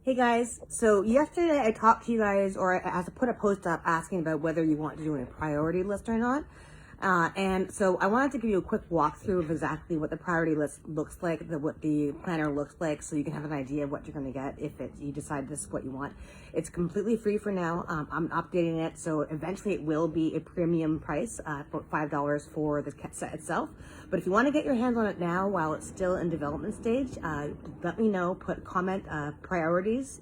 Hey guys, so yesterday I talked to you guys, or I had to put a post up asking about whether you want to do a priority list or not. And so I wanted to give you a quick walkthrough of exactly what the priority list looks like, what the planner looks like, so you can have an idea of what you're going to get if you decide this is what you want. It's completely free for now. I'm updating it, so eventually it will be a premium price, for $5 for the set itself. But if you want to get your hands on it now while it's still in development stage, let me know. Put comment priorities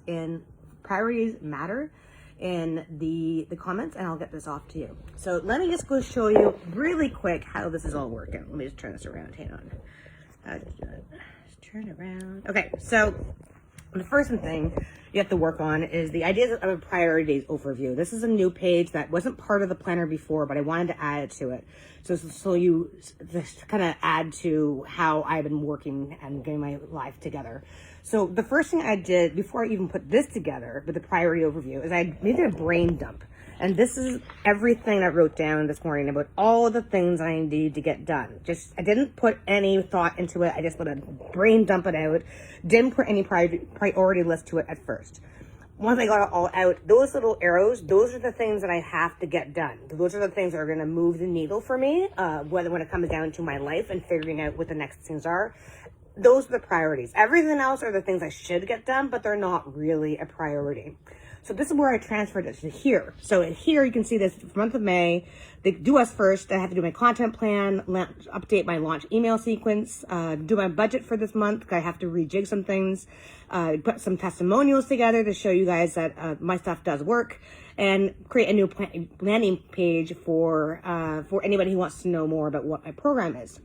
matter in the comments, and I'll get this off to you. So let me just go show you really quick how this is all working. Let me just turn this around. Hang on. Just turn it around. Okay, so the first thing you have to work on is the ideas of a priorities overview. This is a new page that wasn't part of the planner before, but I wanted to add it to it. So you just kind of add to how I've been working and getting my life together. So the first thing I did before I even put this together with the priority overview is I made a brain dump. And this is everything I wrote down this morning about all of the things I need to get done. I didn't put any thought into it. I just let it brain dump it out. Didn't put any priority list to it at first. Once I got it all out, those little arrows, those are the things that I have to get done. Those are the things that are going to move the needle for me, when it comes down to my life and figuring out what the next things are. Those are the priorities. Everything else are the things I should get done, but they're not really a priority. So this is where I transferred it to here. So here you can see this month of May, they do us first. I have to do my content plan, update my launch email sequence, do my budget for this month. I have to rejig some things, put some testimonials together to show you guys that my stuff does work, and create a new landing page for anybody who wants to know more about what my program is.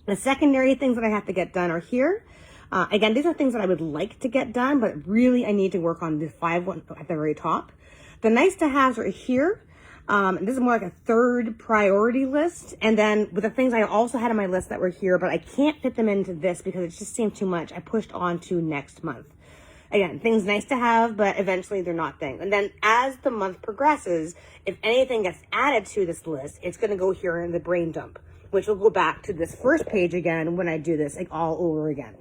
The secondary things that I have to get done are here. Again, these are things that I would like to get done, but really I need to work on the 5 one at the very top. The nice to haves are here. This is more like a third priority list. And then with the things I also had on my list that were here, but I can't fit them into this because it just seemed too much, I pushed on to next month. Again, things nice to have, but eventually they're not things. And then as the month progresses, if anything gets added to this list, it's going to go here in the brain dump, which will go back to this first page again when I do this all over again.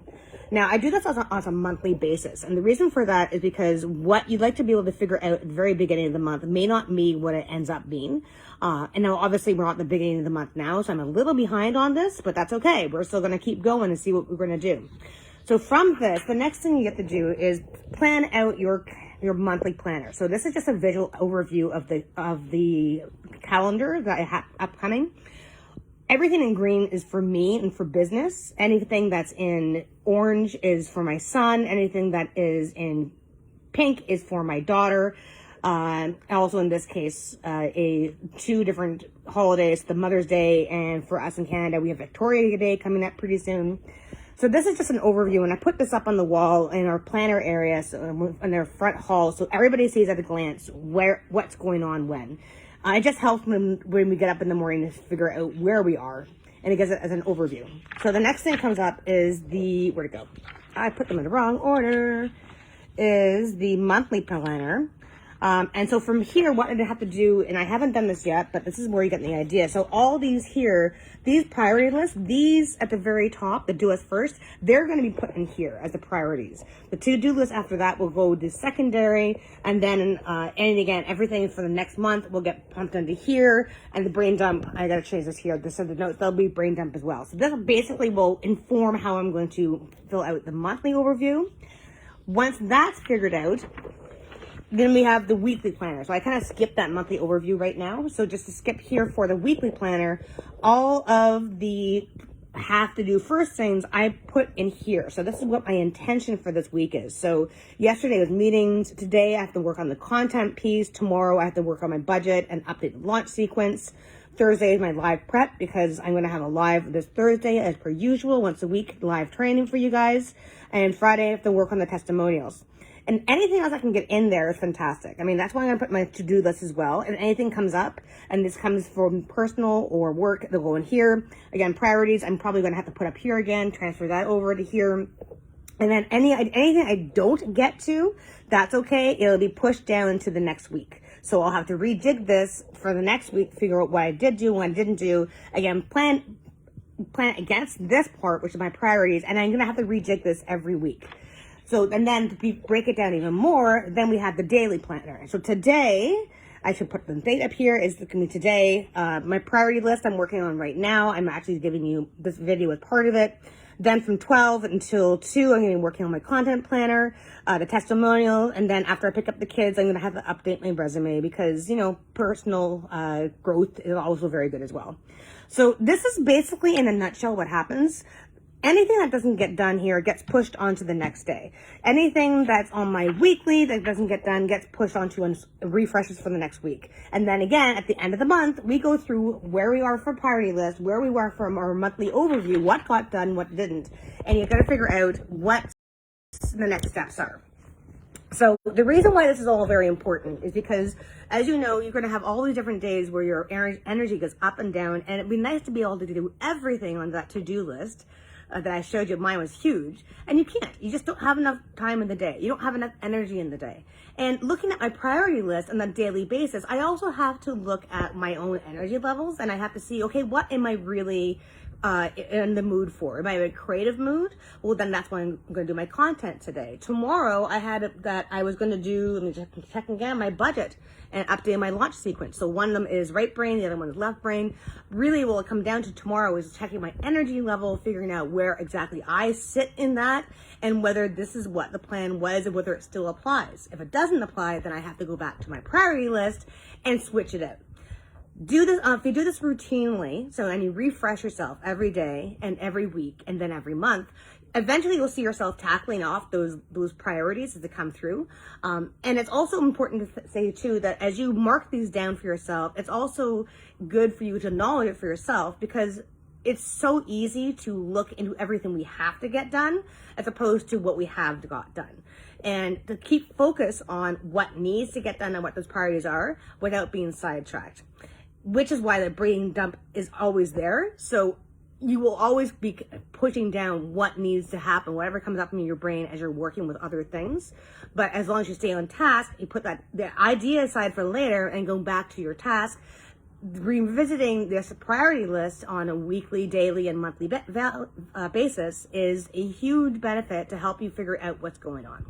Now, I do this on a monthly basis, and the reason for that is because what you'd like to be able to figure out at the very beginning of the month may not be what it ends up being. And now, obviously, we're not at the beginning of the month now, so I'm a little behind on this, but that's okay. We're still going to keep going and see what we're going to do. So from this, the next thing you get to do is plan out your monthly planner. So this is just a visual overview of the calendar that I have upcoming. Everything in green is for me and for business. Anything that's in orange is for my son. Anything that is in pink is for my daughter. Also in this case, two different holidays, the Mother's Day, and for us in Canada, we have Victoria Day coming up pretty soon. So this is just an overview, and I put this up on the wall in our planner area, so in their front hall, so everybody sees at a glance what's going on when. It just helps when we get up in the morning to figure out where we are, and it gives it as an overview. So the next thing that comes up is where'd it go? I put them in the wrong order, is the monthly planner. And so from here, what I have to do, and I haven't done this yet, but this is where you get the idea. So all these here, these priority lists, these at the very top that do us first, they're going to be put in here as the priorities. The to-do list after that will go to secondary, and then, and again, everything for the next month will get pumped into here, and the brain dump, I got to change this here. This is the notes, there'll be brain dump as well. So this basically will inform how I'm going to fill out the monthly overview. Once that's figured out, then we have the weekly planner. So I kind of skipped that monthly overview right now. So just to skip here for the weekly planner, all of the have to do first things I put in here. So this is what my intention for this week is. So yesterday was meetings. Today I have to work on the content piece. Tomorrow I have to work on my budget and update the launch sequence. Thursday is my live prep because I'm going to have a live this Thursday as per usual, once a week live training for you guys. And Friday I have to work on the testimonials. And anything else I can get in there is fantastic. I mean, that's why I'm going to put my to-do list as well. And anything comes up, and this comes from personal or work, they'll go in here. Again, priorities, I'm probably going to have to put up here again, transfer that over to here. And then anything I don't get to, that's okay. It'll be pushed down to the next week. So I'll have to rejig this for the next week, figure out what I did do, what I didn't do. Again, plan against this part, which is my priorities, and I'm going to have to rejig this every week. So, and then to break it down even more, then we have the daily planner. So today, I should put the date up here, is going to be today. My priority list I'm working on right now. I'm actually giving you this video as part of it. Then from 12 until 2, I'm going to be working on my content planner, the testimonial, and then after I pick up the kids, I'm going to have to update my resume because, you know, personal growth is also very good as well. So this is basically in a nutshell what happens. Anything that doesn't get done here gets pushed onto the next day. Anything that's on my weekly that doesn't get done gets pushed onto and refreshes for the next week. And then again, at the end of the month, we go through where we are for priority list, where we were from our monthly overview, what got done, what didn't. And you've got to figure out what the next steps are. So the reason why this is all very important is because, as you know, you're going to have all these different days where your energy goes up and down, and it'd be nice to be able to do everything on that to-do list that I showed you. Mine was huge, and you can't. You just don't have enough time in the day. You don't have enough energy in the day. And looking at my priority list on a daily basis, I also have to look at my own energy levels, and I have to see, okay, what am I really in the mood for? Am I in a creative mood? Well, then that's why I'm going to do my content today. Tomorrow, I had that I was going to do, let me just check again, my budget and update my launch sequence. So one of them is right brain, the other one is left brain. Really, what will come down to tomorrow is checking my energy level, figuring out where exactly I sit in that, and whether this is what the plan was and whether it still applies. If it doesn't apply, then I have to go back to my priority list and switch it out. Do this if you do this routinely, so and you refresh yourself every day and every week and then every month, eventually you'll see yourself tackling off those priorities as they come through. And it's also important to say too that as you mark these down for yourself, it's also good for you to acknowledge it for yourself, because it's so easy to look into everything we have to get done as opposed to what we have got done. And to keep focus on what needs to get done and what those priorities are without being sidetracked. Which is why the brain dump is always there. So you will always be pushing down what needs to happen, whatever comes up in your brain as you're working with other things. But as long as you stay on task, you put the idea aside for later and go back to your task. Revisiting this priority list on a weekly, daily, and monthly basis is a huge benefit to help you figure out what's going on.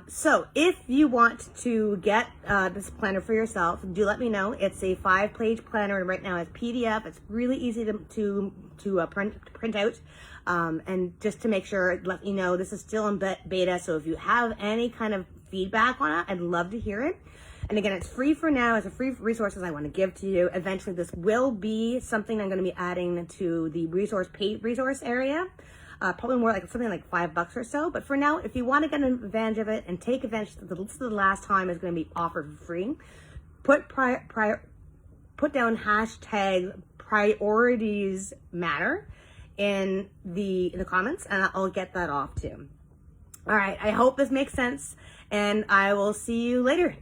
So if you want to get this planner for yourself, do let me know. It's a 5-page planner right now. It's PDF. It's really easy to print out. And just to make sure, let me know, this is still in beta. So if you have any kind of feedback on it, I'd love to hear it. And again, it's free for now. It's a free resources I want to give to you. Eventually, this will be something I'm going to be adding to the paid resource area. Probably more like something like $5 or so. But for now, if you want to get advantage of it and take advantage, this is the last time it's going to be offered for free. Put down hashtag priorities matter in the comments, and I'll get that off too. All right. I hope this makes sense, and I will see you later.